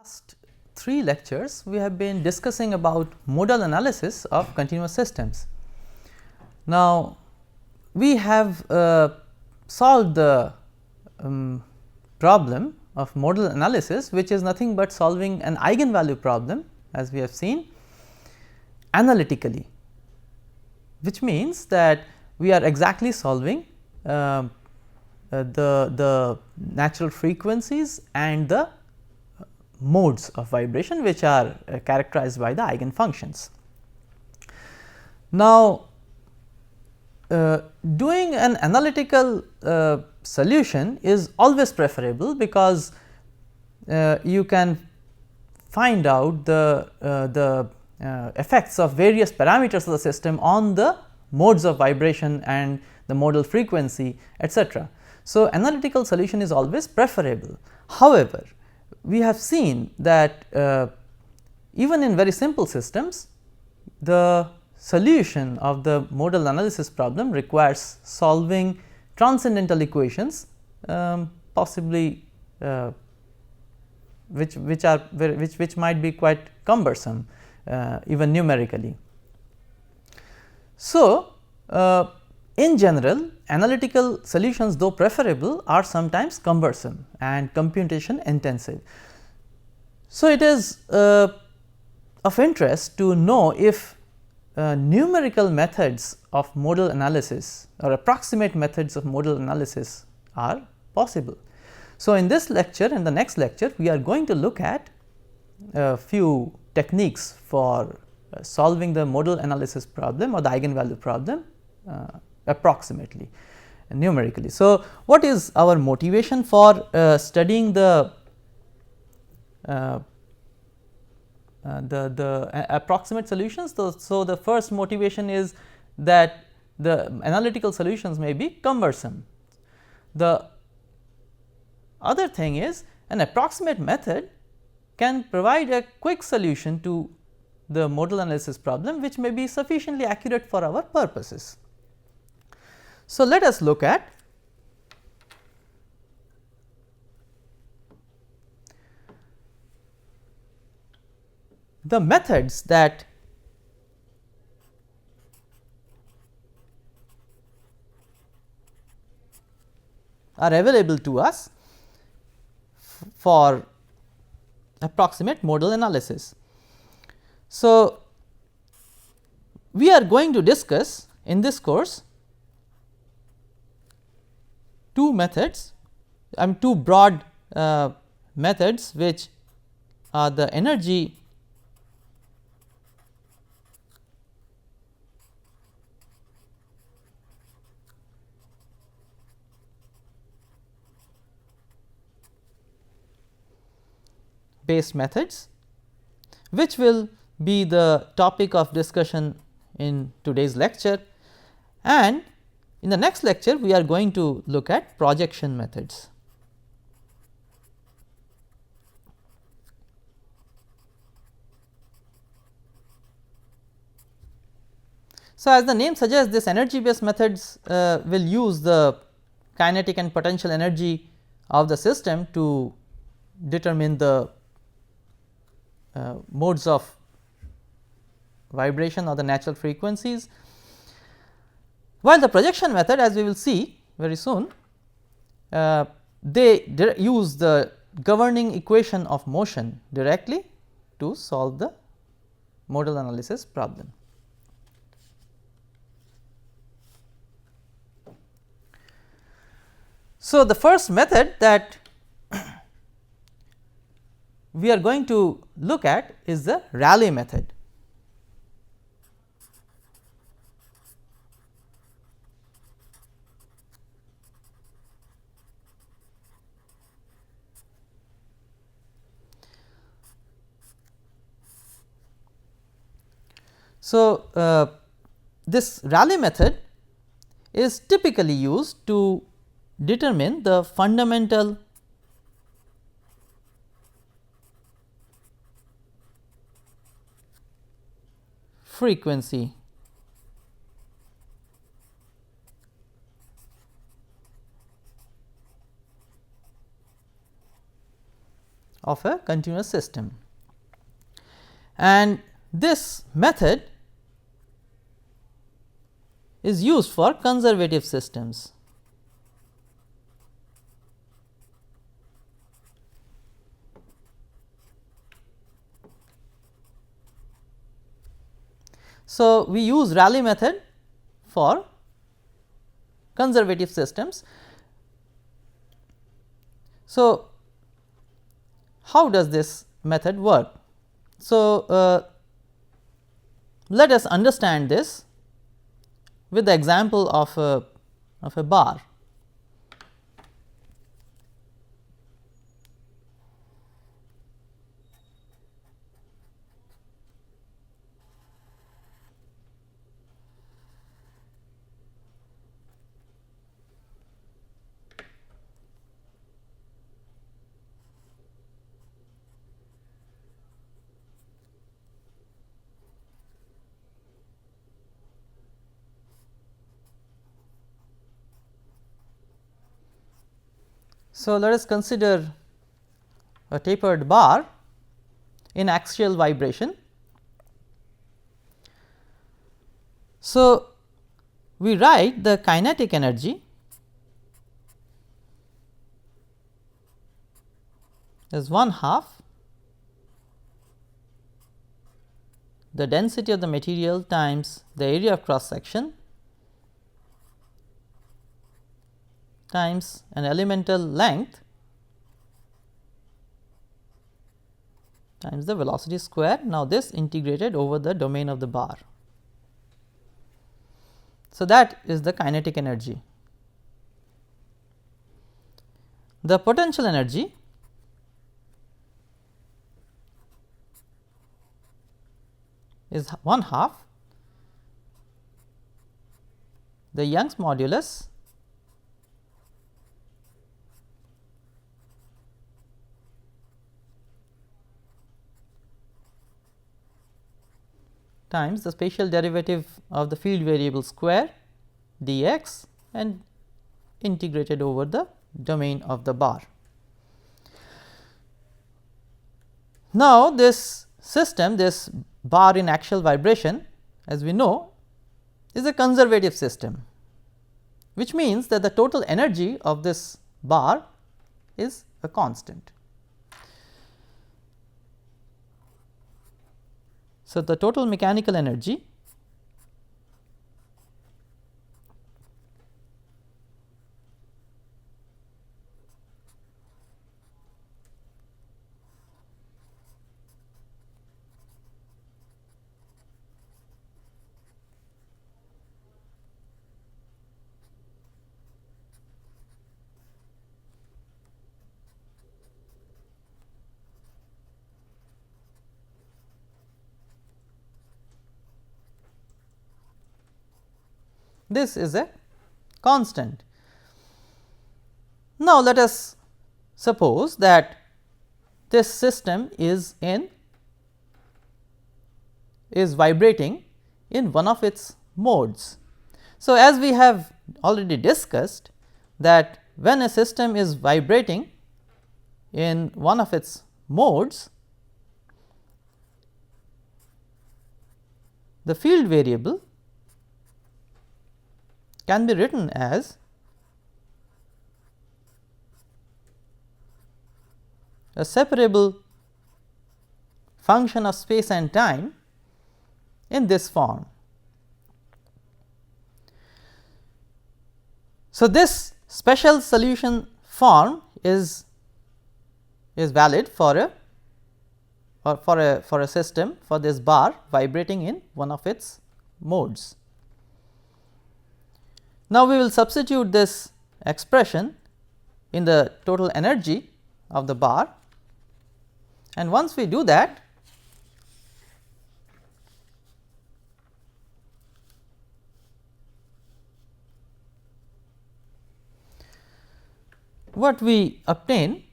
Last 3 lectures we have been discussing about modal analysis of continuous systems. Now, we have solved the problem of modal analysis, which is nothing but solving an eigenvalue problem, as we have seen, analytically, which means that we are exactly solving the natural frequencies and the modes of vibration, which are characterized by the eigenfunctions. Now, doing an analytical solution is always preferable, because you can find out the effects of various parameters of the system on the modes of vibration and the modal frequency, etc. So, analytical solution is always preferable. However, we have seen that even in very simple systems, the solution of the modal analysis problem requires solving transcendental equations, possibly which might be quite cumbersome even numerically. So, in general, analytical solutions, though preferable, are sometimes cumbersome and computation intensive. So, it is of interest to know if numerical methods of modal analysis or approximate methods of modal analysis are possible. So, in this lecture and the next lecture, we are going to look at a few techniques for solving the modal analysis problem or the eigenvalue problem approximately numerically. So, what is our motivation for studying the approximate solutions? So, the first motivation is that the analytical solutions may be cumbersome. The other thing is, an approximate method can provide a quick solution to the modal analysis problem, which may be sufficiently accurate for our purposes. So, let us look at the methods that are available to us for approximate modal analysis. So, we are going to discuss in this course two methods, two broad methods, which are the energy based methods, which will be the topic of discussion in today's lecture, and in the next lecture we are going to look at projection methods. So, as the name suggests, this energy based methods will use the kinetic and potential energy of the system to determine the modes of vibration or the natural frequencies, while the projection method, as we will see very soon, they use the governing equation of motion directly to solve the modal analysis problem. So, the first method that we are going to look at is the Rayleigh method. So, this Rayleigh method is typically used to determine the fundamental frequency of a continuous system. And this method is used for conservative systems. So, we use Rayleigh method for conservative systems. So, how does this method work? So, let us understand this with the example of a bar. So, let us consider a tapered bar in axial vibration. So, we write the kinetic energy as 1/2 the density of the material times the area of cross section times an elemental length times the velocity square. Now, this integrated over the domain of the bar. So, that is the kinetic energy. The potential energy is 1/2 the Young's modulus times the spatial derivative of the field variable square dx and integrated over the domain of the bar. Now, this system, this bar in axial vibration, as we know, is a conservative system, which means that the total energy of this bar is a constant. So, the total mechanical energy this is a constant. Now, let us suppose that this system is vibrating in one of its modes. So, as we have already discussed that when a system is vibrating in one of its modes, the field variable can be written as a separable function of space and time in this form. So, this special solution form is valid for a system, for this bar vibrating in one of its modes. Now, we will substitute this expression in the total energy of the bar, and once we do that, what we obtain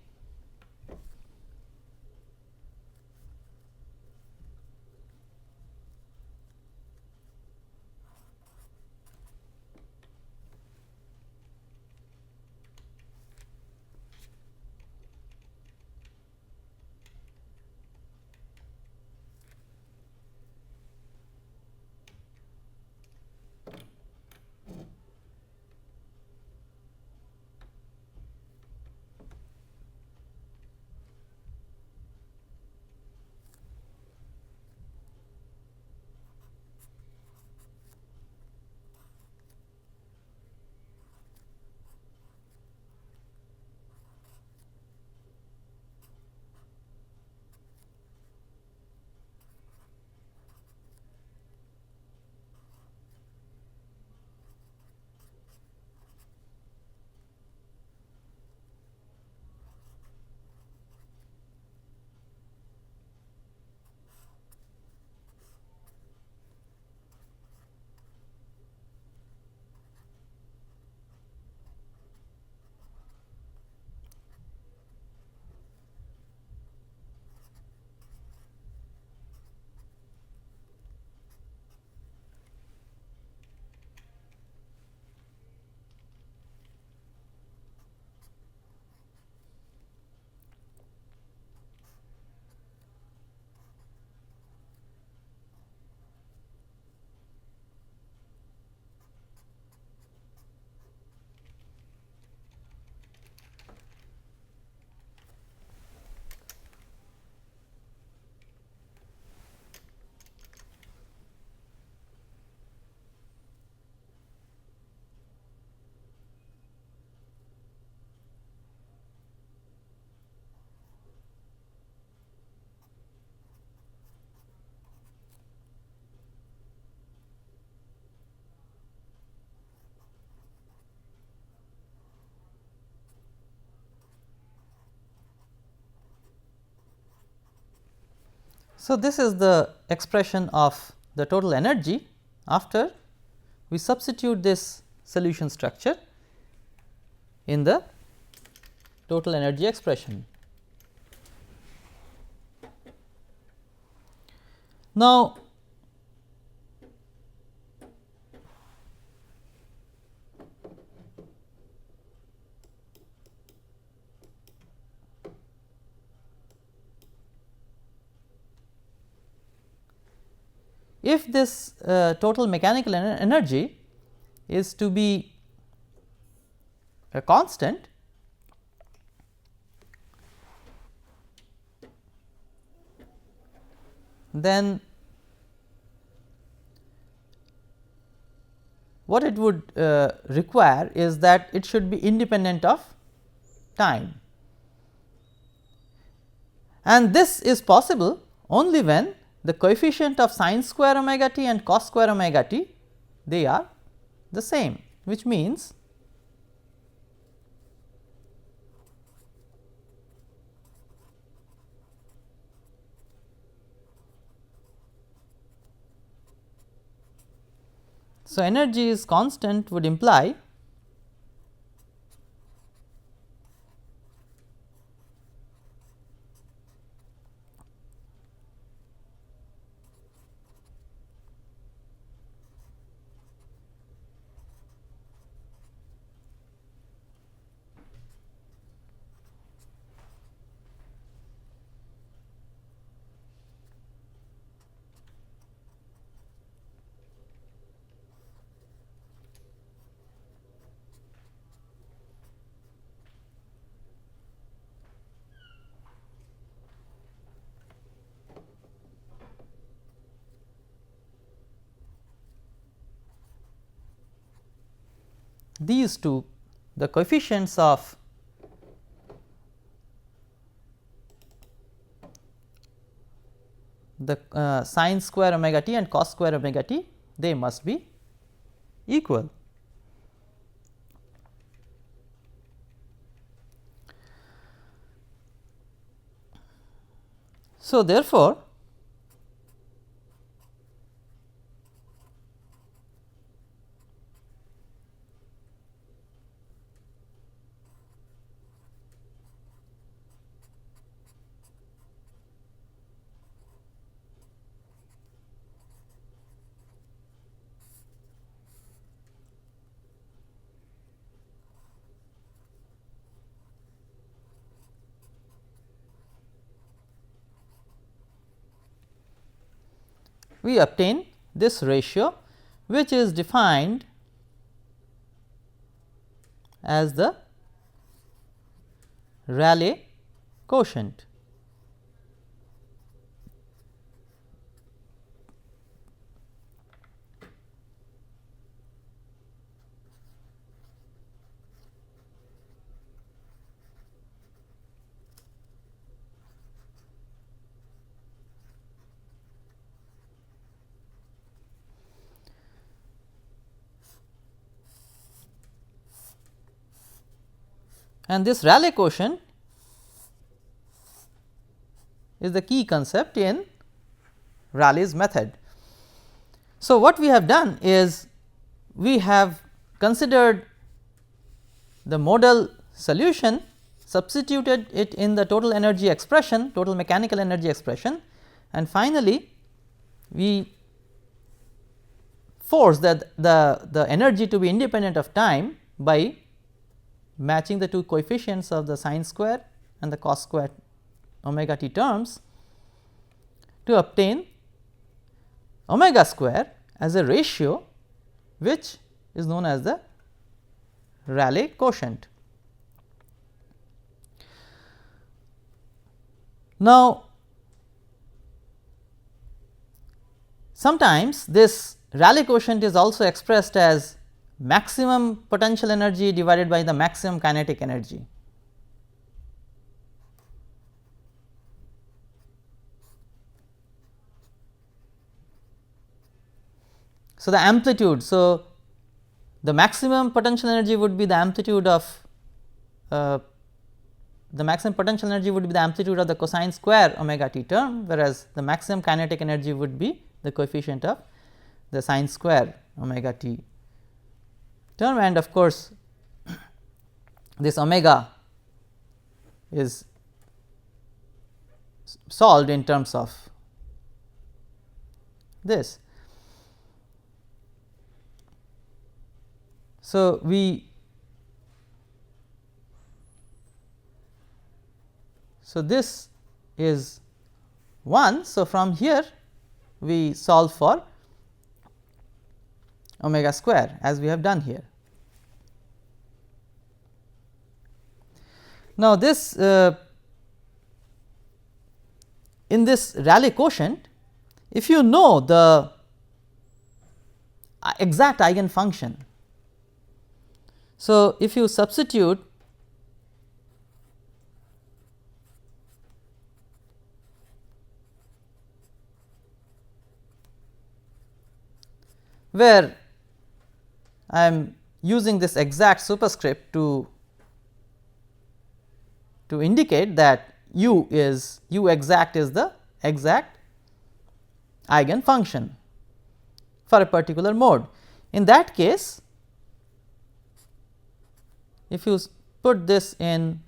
So, this is the expression of the total energy after we substitute this solution structure in the total energy expression. Now, if this total mechanical energy is to be a constant, then what it would require is that it should be independent of time, and this is possible only when the coefficient of sin square omega t and cos square omega t, they are the same, which means so energy is constant would imply these two, the coefficients of the sin square omega t and cos square omega t, they must be equal. So, therefore, we obtain this ratio, which is defined as the Rayleigh quotient. And this Rayleigh quotient is the key concept in Rayleigh's method. So, what we have done is we have considered the modal solution, substituted it in the total energy expression, total mechanical energy expression, and finally, we force that the energy to be independent of time by matching the two coefficients of the sin square and the cos square omega t terms to obtain omega square as a ratio, which is known as the Rayleigh quotient. Now, sometimes this Rayleigh quotient is also expressed as maximum potential energy divided by the maximum kinetic energy. So, the amplitude, so the maximum potential energy would be the amplitude of the maximum potential energy would be the amplitude of the cosine square omega t term, whereas the maximum kinetic energy would be the coefficient of the sine square omega t term, and of course, this omega is solved in terms of this. So, this is 1. So, from here we solve for omega square as we have done here. Now, this in this Rayleigh quotient, if you know the exact eigenfunction, so if you substitute where I am using this exact superscript to indicate that u exact is the exact eigenfunction for a particular mode. In that case, if you put this in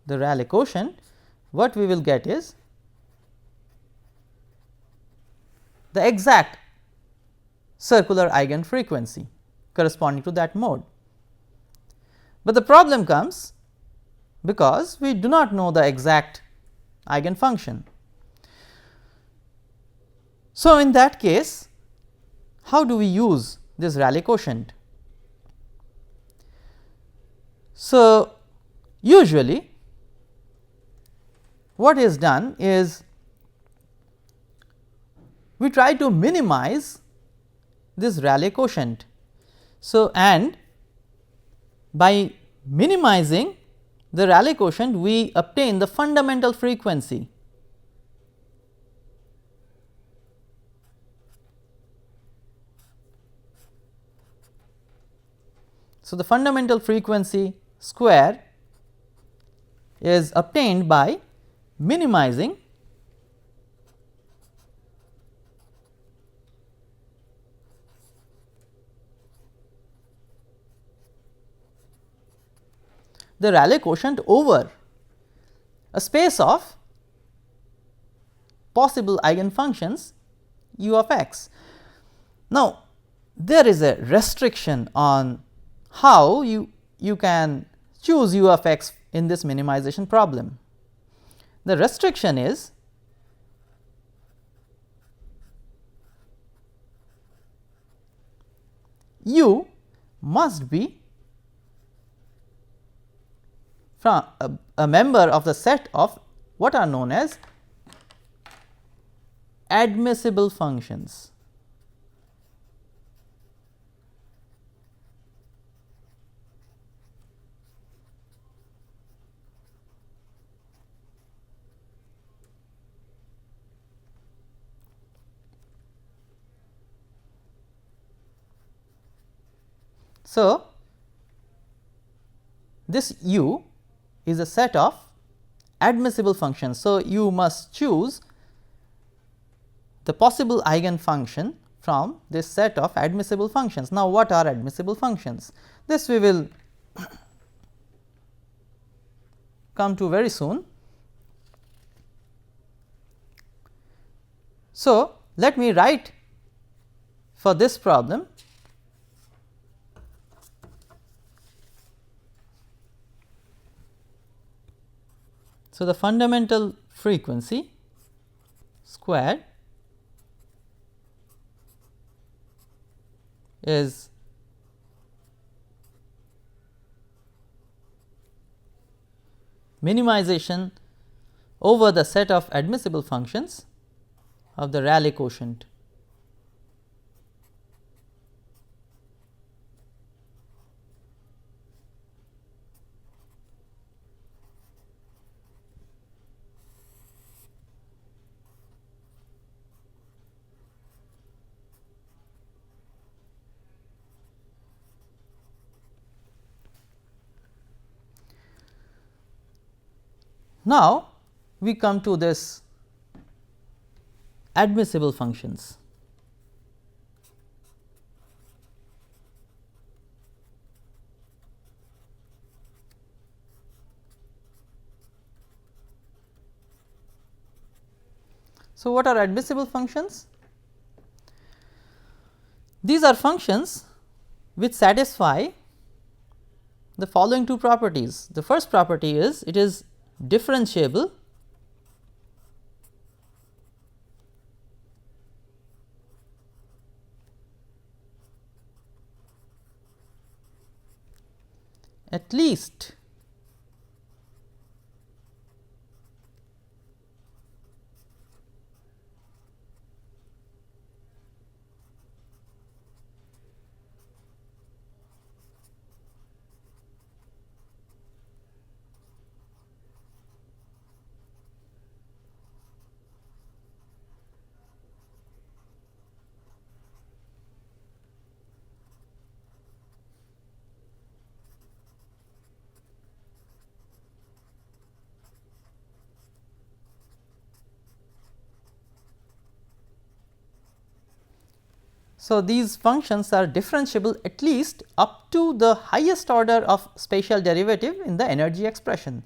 the Rayleigh quotient, what we will get is the exact circular eigenfrequency corresponding to that mode. But the problem comes because we do not know the exact eigenfunction. So, in that case, how do we use this Rayleigh quotient? So, usually what is done is we try to minimize this Rayleigh quotient. So, and by minimizing the Rayleigh quotient, we obtain the fundamental frequency. So, the fundamental frequency square is obtained by minimizing the Rayleigh quotient over a space of possible eigenfunctions u of x. Now, there is a restriction on how you can choose u of x in this minimization problem. The restriction is u must be from a member of the set of what are known as admissible functions. So, this u is a set of admissible functions. So, you must choose the possible eigenfunction from this set of admissible functions. Now, what are admissible functions? This we will come to very soon. So, let me write for this problem so, the fundamental frequency squared is minimization over the set of admissible functions of the Rayleigh quotient. Now, we come to this admissible functions. So, what are admissible functions? These are functions which satisfy the following two properties. The first property is it is differentiable at least So, these functions are differentiable at least up to the highest order of spatial derivative in the energy expression.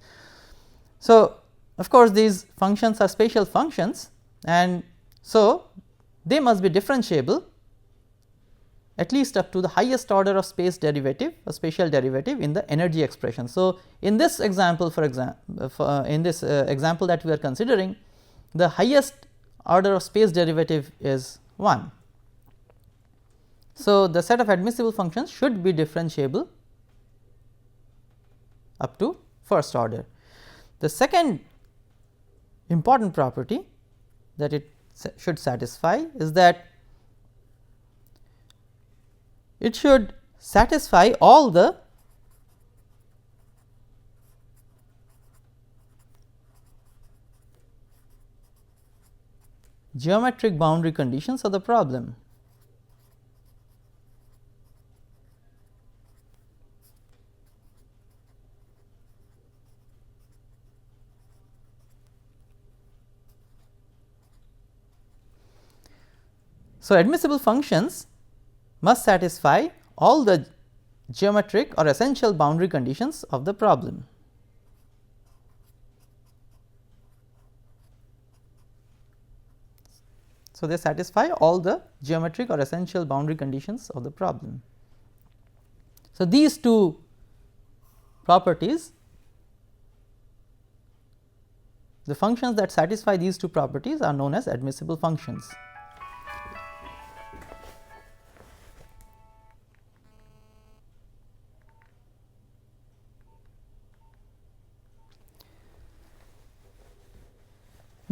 So, of course, these functions are spatial functions, and so they must be differentiable at least up to the highest order of space derivative, a spatial derivative in the energy expression. So, in this example, for example, in this example that we are considering, the highest order of space derivative is 1. So, the set of admissible functions should be differentiable up to first order. The second important property that it should satisfy is that it should satisfy all the geometric boundary conditions of the problem. So, admissible functions must satisfy all the geometric or essential boundary conditions of the problem. So, they satisfy all the geometric or essential boundary conditions of the problem. So, these two properties, the functions that satisfy these two properties are known as admissible functions.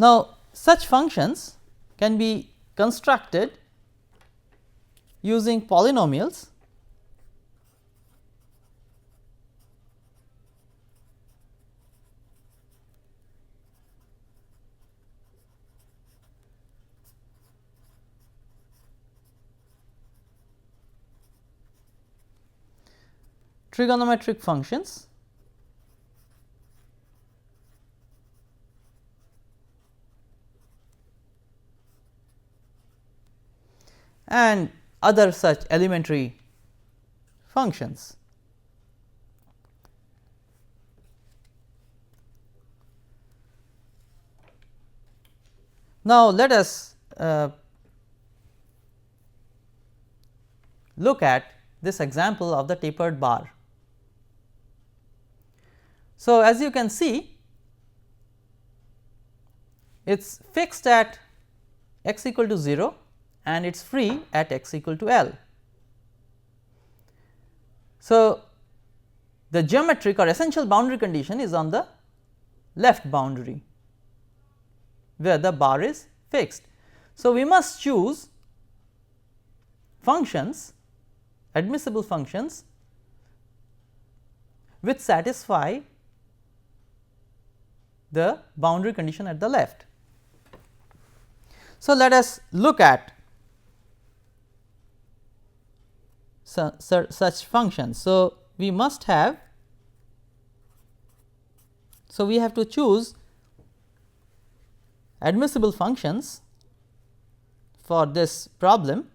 Now, such functions can be constructed using polynomials trigonometric functions and other such elementary functions. Now, let us look at this example of the tapered bar. So, as you can see, it is fixed at x equal to 0 and it is free at x equal to L. So, the geometric or essential boundary condition is on the left boundary where the bar is fixed. So, we must choose functions, admissible functions which satisfy the boundary condition at the left. So, let us look at such functions. So, we must have So, we have to choose admissible functions for this problem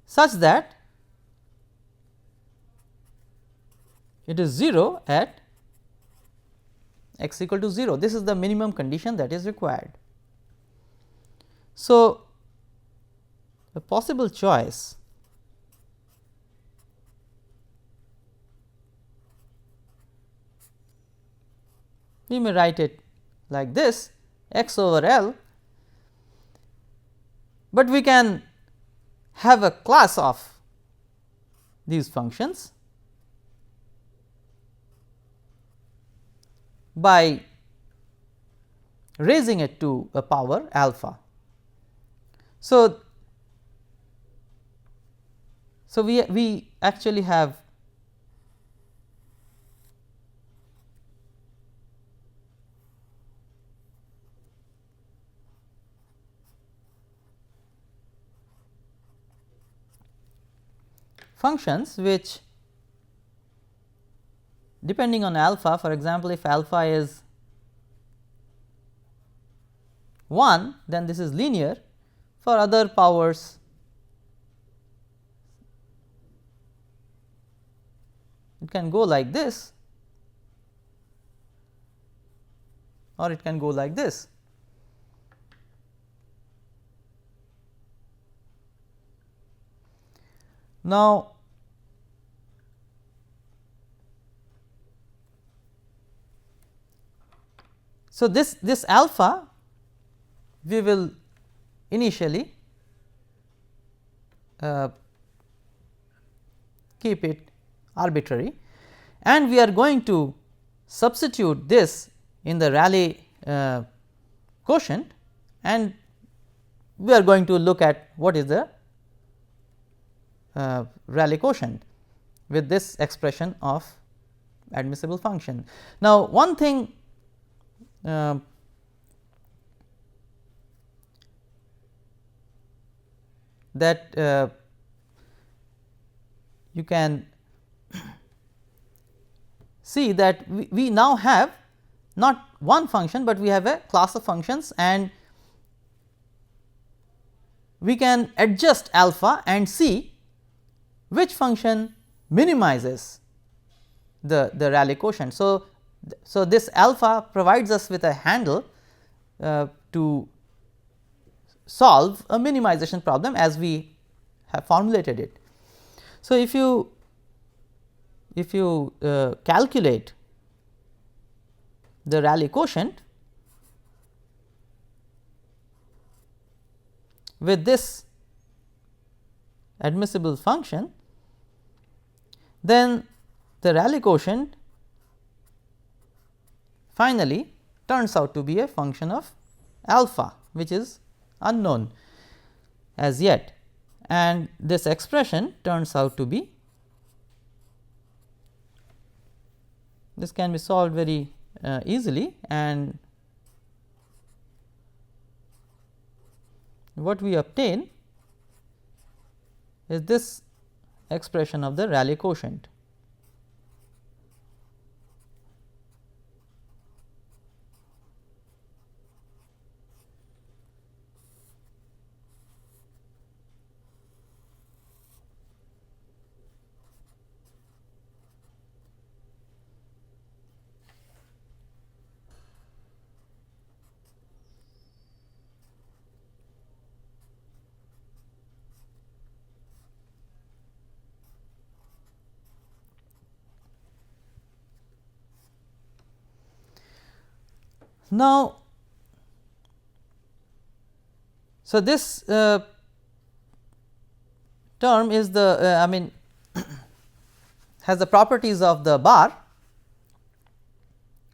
such that it is 0 at x equal to 0. This is the minimum condition that is required. So, a possible choice we may write it like this x over L, but we can have a class of these functions by raising it to a power alpha. So, we actually have functions which depending on alpha. For example, if alpha is 1, then this is linear. For other powers, it can go like this or it can go like this. Now, so this alpha we will initially keep it arbitrary, and we are going to substitute this in the Rayleigh quotient, and we are going to look at what is the Rayleigh quotient with this expression of admissible function. Now, one thing that you can see that we now have not one function, but we have a class of functions, and we can adjust alpha and see which function minimizes the Rayleigh quotient. So, this alpha provides us with a handle to solve a minimization problem as we have formulated it. So, if you calculate the Rayleigh quotient with this admissible function, then the Rayleigh quotient finally turns out to be a function of alpha, which is unknown as yet, and this expression turns out to be, this can be solved very easily, and what we obtain is this expression of the Rayleigh quotient. Now, so this term is the I mean has the properties of the bar,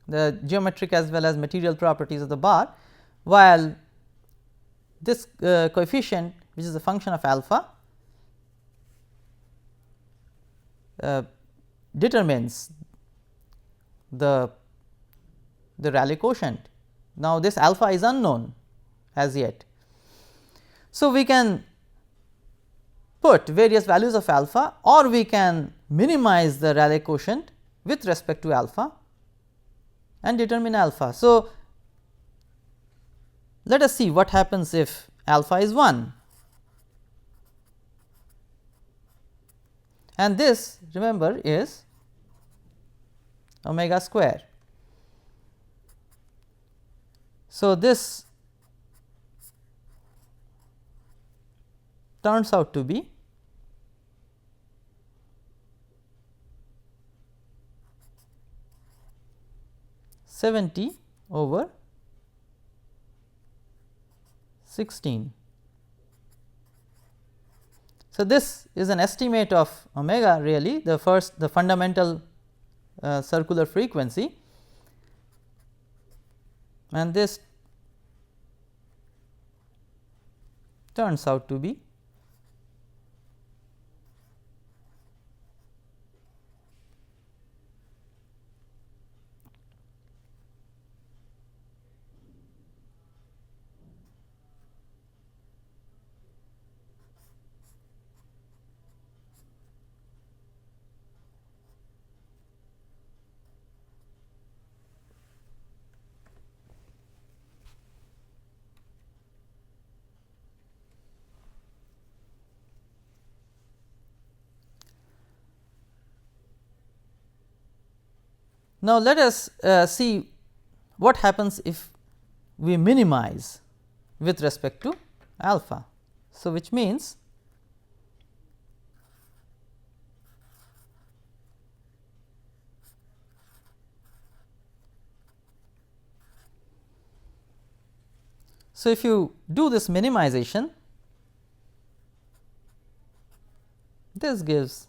the geometric as well as material properties of the bar, while this coefficient, which is a function of alpha, determines the Rayleigh quotient. Now, this alpha is unknown as yet. So, we can put various values of alpha, or we can minimize the Rayleigh quotient with respect to alpha and determine alpha. So, let us see what happens if alpha is 1, and this remember is omega square. So, this turns out to be 70 over 16. So, this is an estimate of omega really the fundamental circular frequency, and this turns out to be 1. Now, let us see what happens if we minimize with respect to alpha. So, which means so if you do this minimization, this gives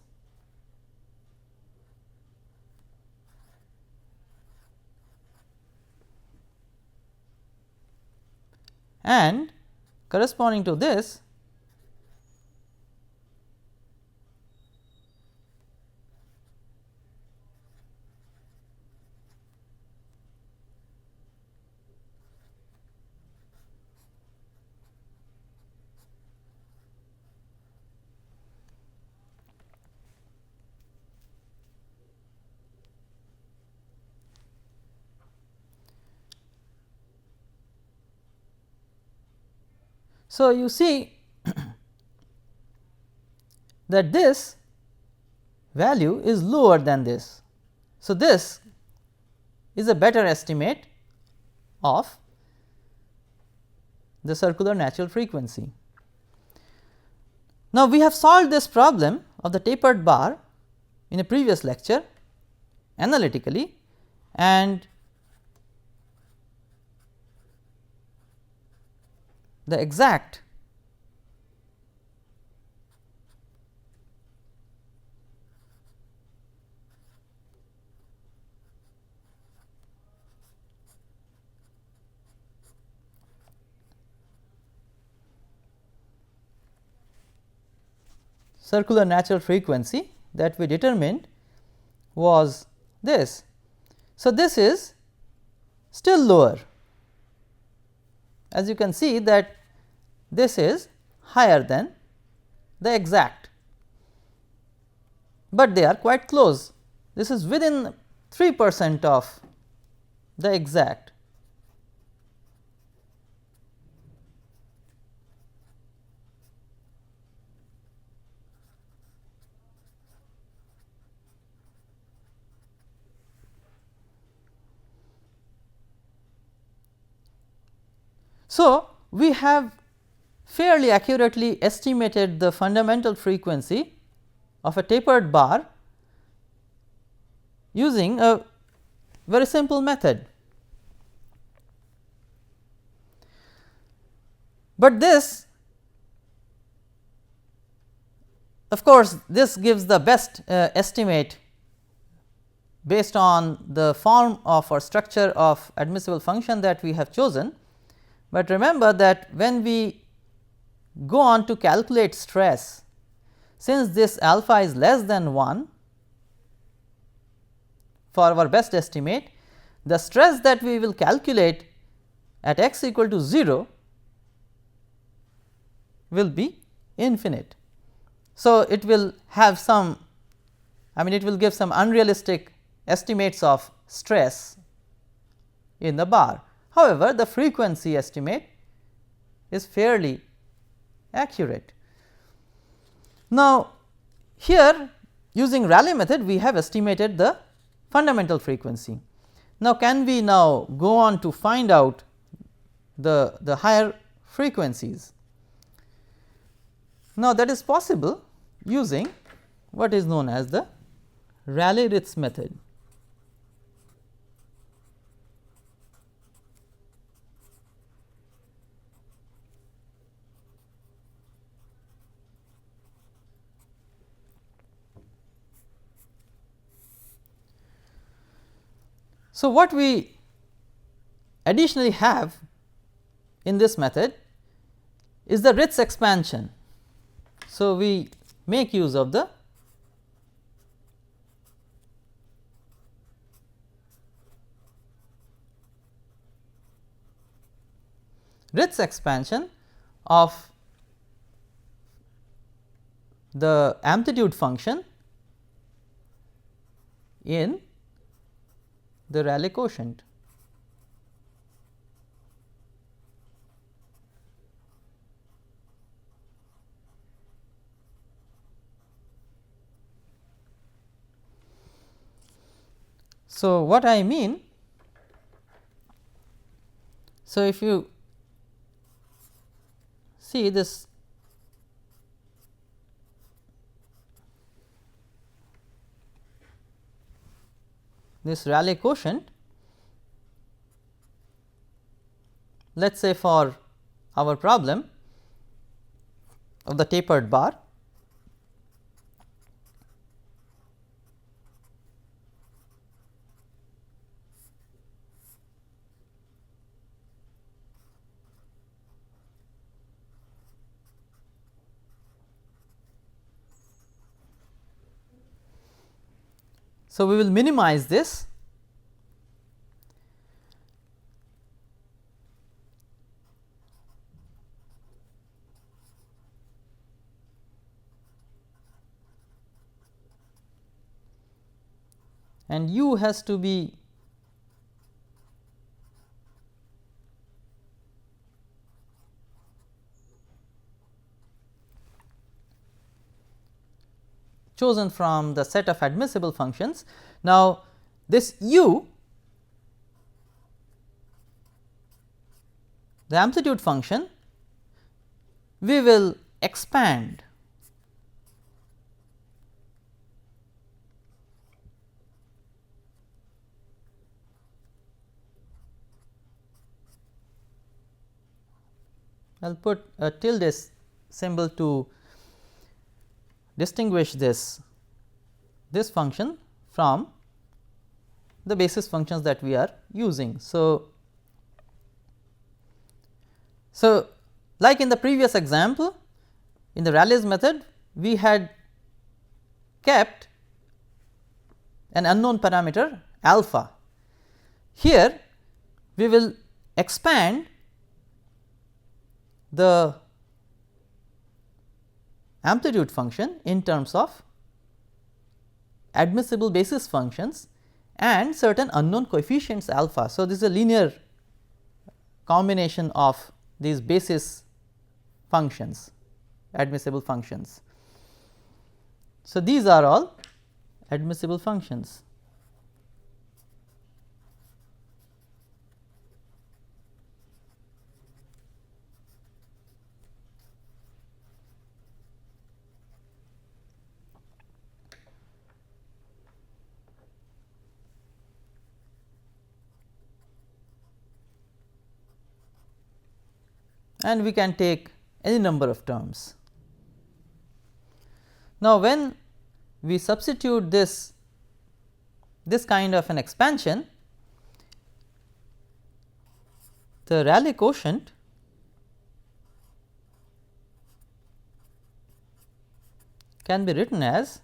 and corresponding to this so you see that this value is lower than this. So, this is a better estimate of the circular natural frequency. Now, we have solved this problem of the tapered bar in a previous lecture analytically, and the exact circular natural frequency that we determined was this. So, this is still lower, as you can see that this is higher than the exact, but they are quite close. This is within 3% of the exact. So, we have fairly accurately estimated the fundamental frequency of a tapered bar using a very simple method. But this, of course, this gives the best estimate based on the form of or structure of admissible function that we have chosen. But remember that when we go on to calculate stress, since this alpha is less than 1 for our best estimate, the stress that we will calculate at x equal to 0 will be infinite. So, it will have some, it will give some unrealistic estimates of stress in the bar. However, the frequency estimate is fairly accurate. Now, here using Rayleigh method we have estimated the fundamental frequency. Now, can we now go on to find out the higher frequencies? Now, that is possible using what is known as the Rayleigh-Ritz method. So, what we additionally have in this method is the Ritz expansion. So, we make use of the Ritz expansion of the amplitude function in the Rayleigh quotient. So, what I mean, so if you see this Rayleigh quotient, let us say for our problem of the tapered bar, so we will minimize this and u has to be chosen from the set of admissible functions. Now, this u, the amplitude function, we will expand I will put a tilde symbol to distinguish this function from the basis functions that we are using. So, like in the previous example, in the Rayleigh's method we had kept an unknown parameter alpha. Here we will expand the amplitude function in terms of admissible basis functions and certain unknown coefficients alpha. So, this is a linear combination of these basis functions, admissible functions. So, these are all admissible functions. And we can take any number of terms. Now, when we substitute this kind of an expansion, the Rayleigh quotient can be written as,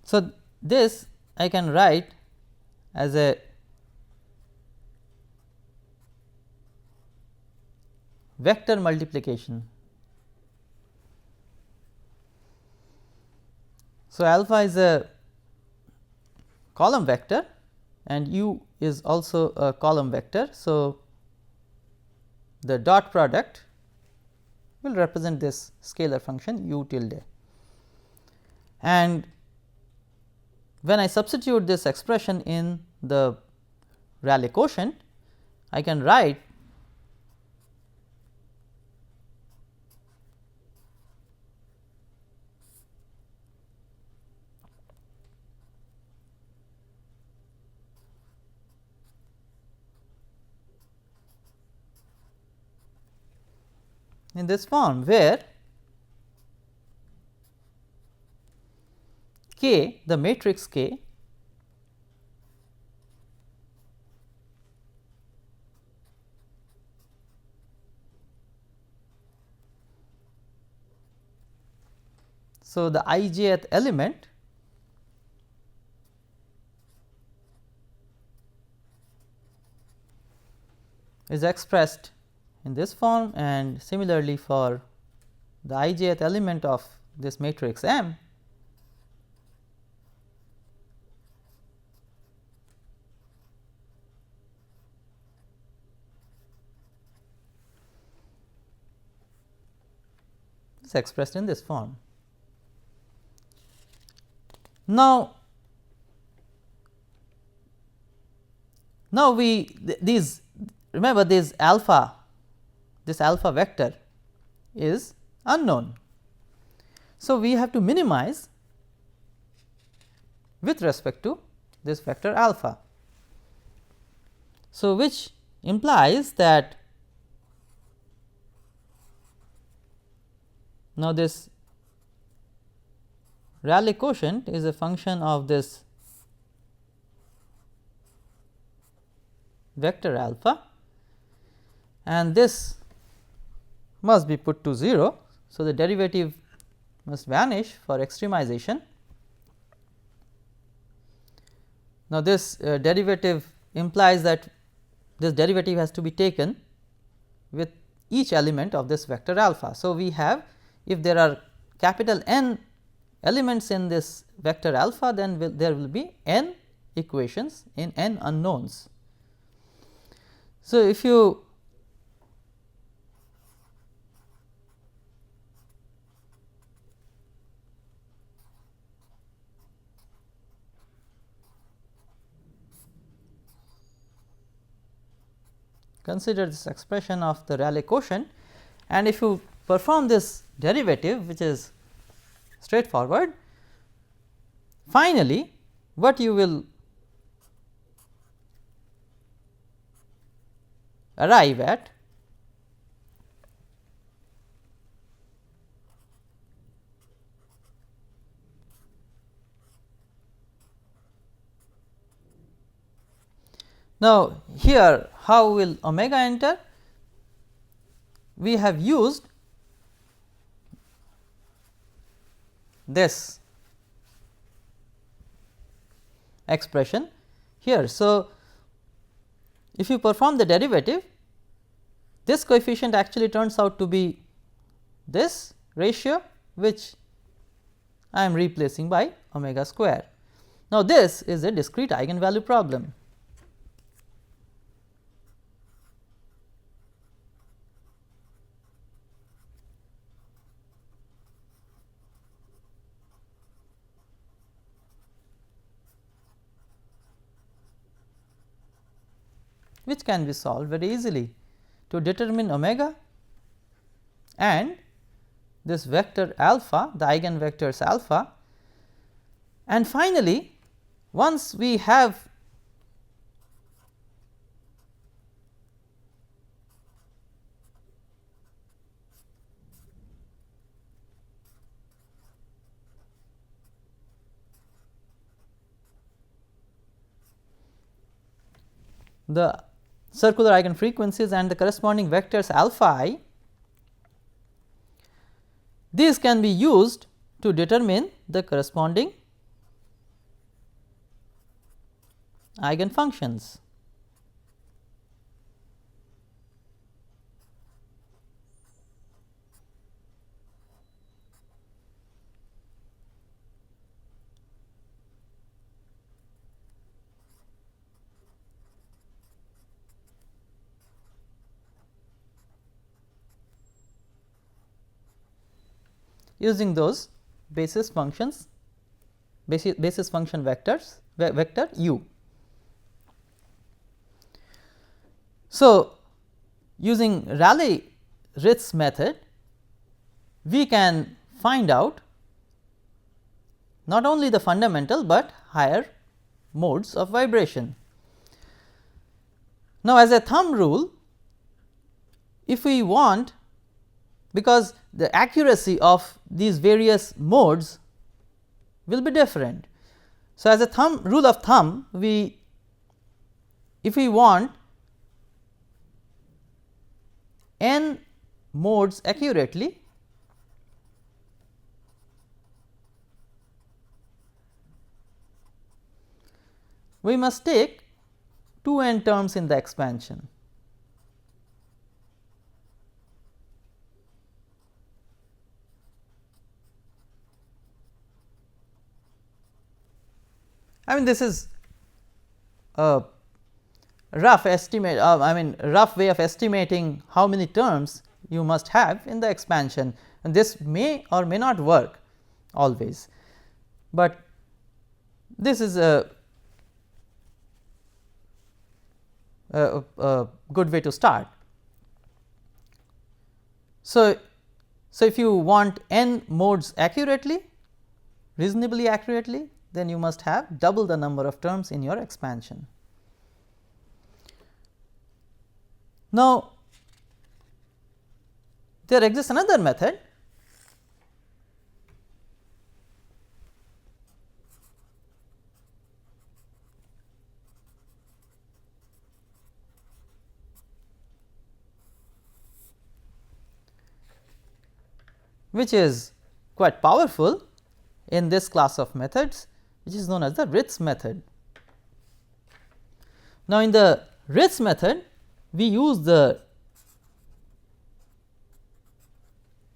so this I can write as a vector multiplication. So, alpha is a column vector and u is also a column vector. So, the dot product will represent this scalar function u tilde, and when I substitute this expression in the Rayleigh quotient, I can write in this form, where K, the matrix K, so the ijth element is expressed in this form, and similarly for the ijth element of this matrix M, is expressed in this form. Now, these remember this alpha vector is unknown. So, we have to minimize with respect to this vector alpha. So, which implies that now this Rayleigh quotient is a function of this vector alpha, and this must be put to 0. So, the derivative must vanish for extremization. Now, this derivative implies that this derivative has to be taken with each element of this vector alpha. So, we have, if there are capital N elements in this vector alpha, then there will be n equations in n unknowns. So, if you consider this expression of the Rayleigh quotient, and if you perform this derivative, which is straightforward, finally what you will arrive at now. Here how will omega enter? We have used this expression here. So, if you perform the derivative, this coefficient actually turns out to be this ratio, which I am replacing by omega square. Now, this is a discrete eigenvalue problem. Which can be solved very easily to determine omega and this vector alpha, the eigenvectors alpha, and finally, once we have the circular eigenfrequencies and the corresponding vectors alpha I, these can be used to determine the corresponding eigenfunctions. using those basis functions, basis function vectors, vector u. So, using Rayleigh-Ritz method, we can find out not only the fundamental, but higher modes of vibration. Now, as a thumb rule, if we want, because the accuracy of these various modes will be different. So, as a rule of thumb, if we want n modes accurately, we must take 2n terms in the expansion. I mean, this is a rough estimate, rough way of estimating how many terms you must have in the expansion, and this may or may not work always, but this is a good way to start. So, if you want n modes accurately, reasonably accurately, then you must have double the number of terms in your expansion. Now, there exists another method which is quite powerful in this class of methods, which is known as the Ritz method. Now, in the Ritz method, we use the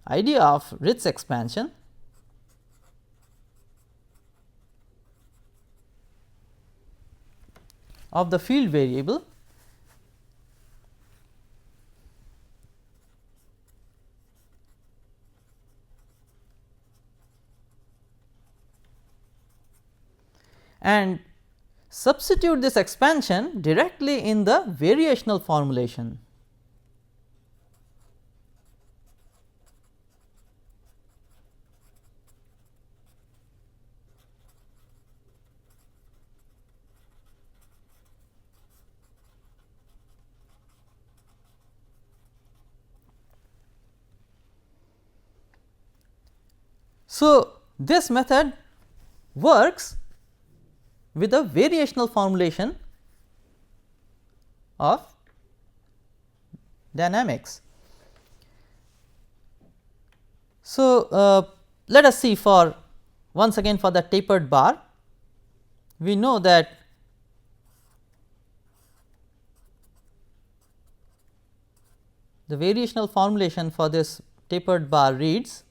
idea of Ritz expansion of the field variable and substitute this expansion directly in the variational formulation. So, this method works with a variational formulation of dynamics. So, let us see for once again for the tapered bar. We know that the variational formulation for this tapered bar reads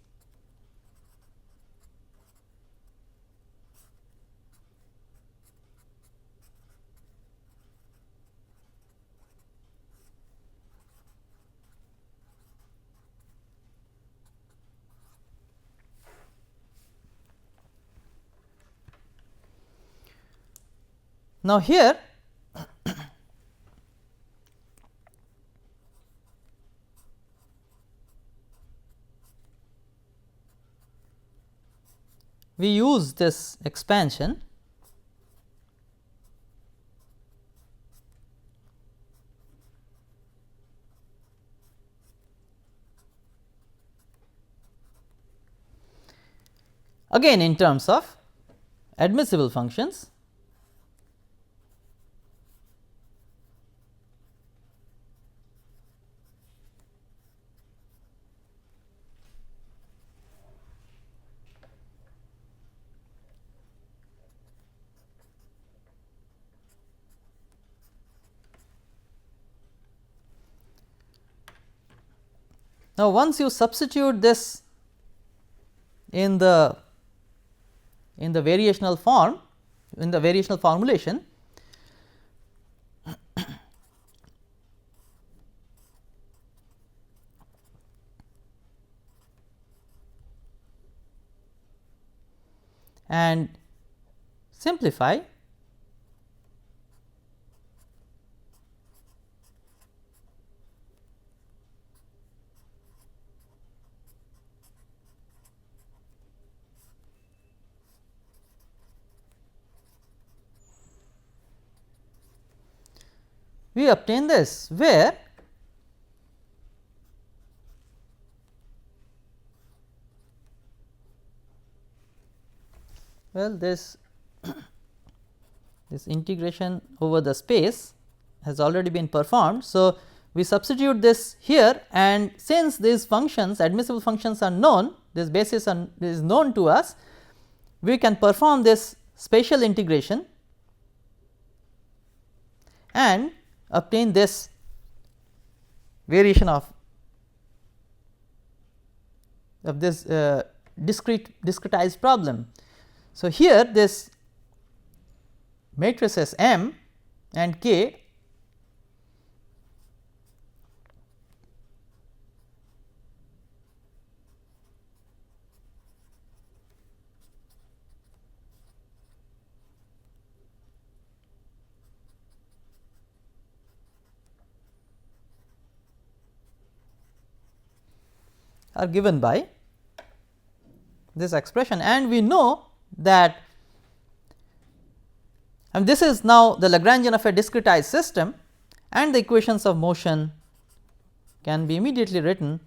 now here we use this expansion again in terms of admissible functions. Now, once you substitute this in the variational form, in the variational formulation, and simplify, we obtain this, where well this this integration over the space has already been performed. So, we substitute this here, and since these functions, admissible functions, are known, this basis is known to us, we can perform this spatial integration and obtain this variation of this discretized problem. So, here this matrices M and K are given by this expression, and we know that, and this is now the Lagrangian of a discretized system, and the equations of motion can be immediately written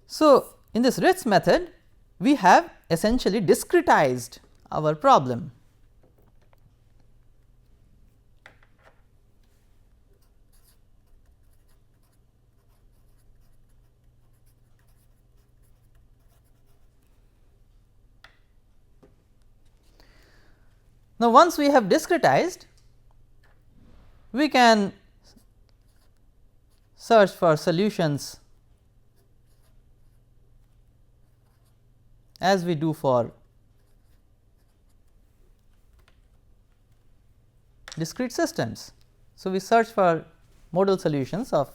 so in this Ritz method we have essentially discretized our problem. Now, once we have discretized, we can search for solutions as we do for discrete systems. So, we search for modal solutions of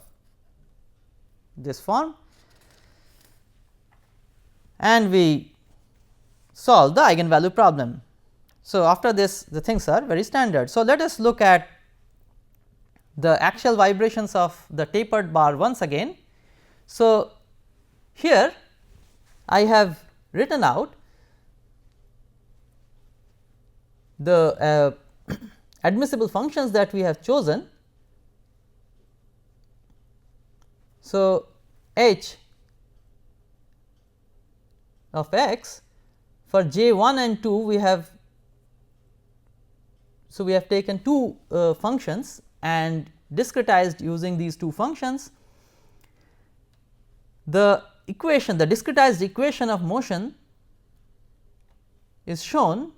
this form and we solve the eigenvalue problem. So, after this the things are very standard. So, let us look at the axial vibrations of the tapered bar once again. So, here I have written out the admissible functions that we have chosen. So, h of x for j 1 and 2 we have. So, we have taken two functions and discretized using these two functions. The equation, the discretized equation of motion is shown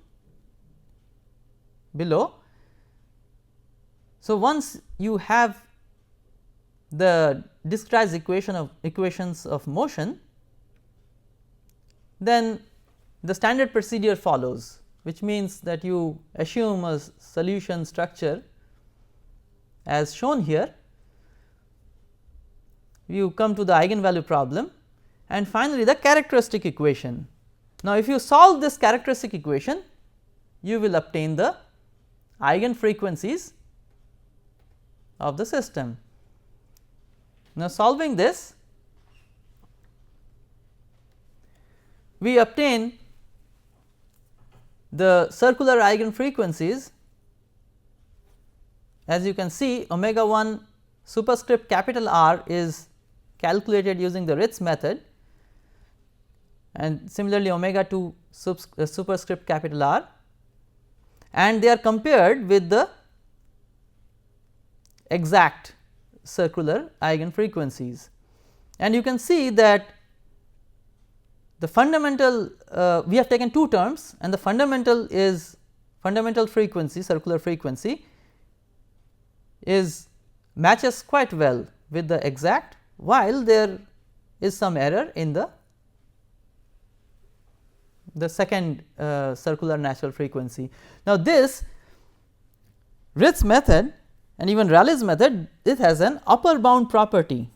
below. So, once you have the discretized equations of motion, then the standard procedure follows, which means that you assume a solution structure as shown here, you come to the eigenvalue problem and finally the characteristic equation. Now, if you solve this characteristic equation, you will obtain the eigen frequencies of the system. Now, solving this, we obtain the circular eigen frequencies. As you can see, omega 1 superscript capital R is calculated using the Ritz method, and similarly omega 2 superscript capital R, and they are compared with the exact circular eigen frequencies. And you can see that the fundamental we have taken two terms, and the fundamental is fundamental frequency, circular frequency is matches quite well with the exact, while there is some error in the second circular natural frequency. Now, this Ritz method and even Raleigh's method, it has an upper bound property.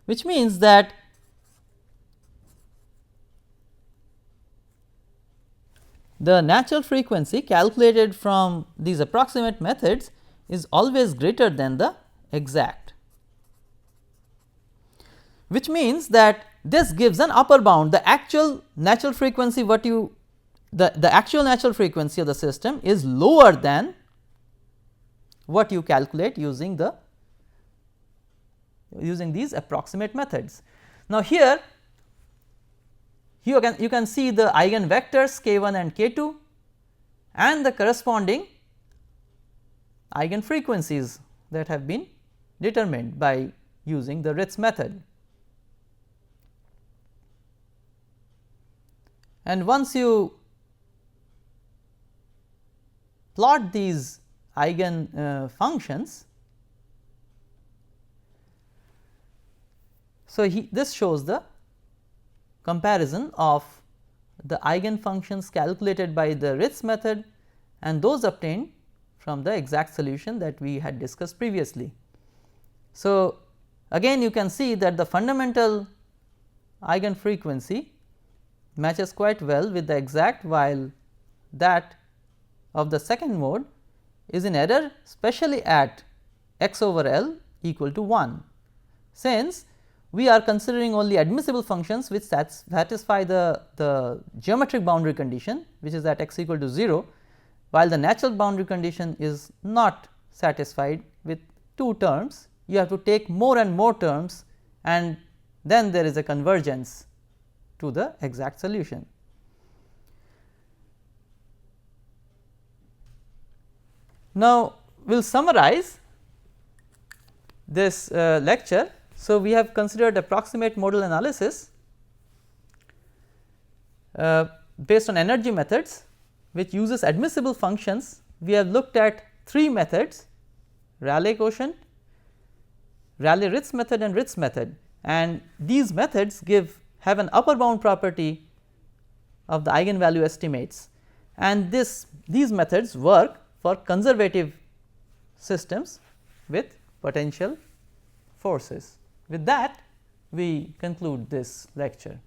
Which means that the natural frequency calculated from these approximate methods is always greater than the exact, which means that this gives an upper bound. The actual natural frequency the actual natural frequency of the system is lower than what you calculate using these approximate methods. Now, here you can see the eigenvectors k 1 and k 2 and the corresponding eigenfrequencies that have been determined by using the Ritz method. And once you plot these eigen functions, so this shows the comparison of the eigen functions calculated by the Ritz method and those obtained from the exact solution that we had discussed previously. So, again you can see that the fundamental eigen frequency matches quite well with the exact, while that of the second mode is in error, especially at x over L equal to 1, since we are considering only admissible functions which satisfy the geometric boundary condition, which is at x equal to 0, while the natural boundary condition is not satisfied with 2 terms. You have to take more and more terms, and then there is a convergence to the exact solution. Now, we will summarize this lecture. So, we have considered approximate modal analysis based on energy methods which uses admissible functions. We have looked at 3 methods: Rayleigh Quotient, Rayleigh Ritz method and Ritz method, and these methods have an upper bound property of the eigenvalue estimates, and these methods work for conservative systems with potential forces. With that, we conclude this lecture.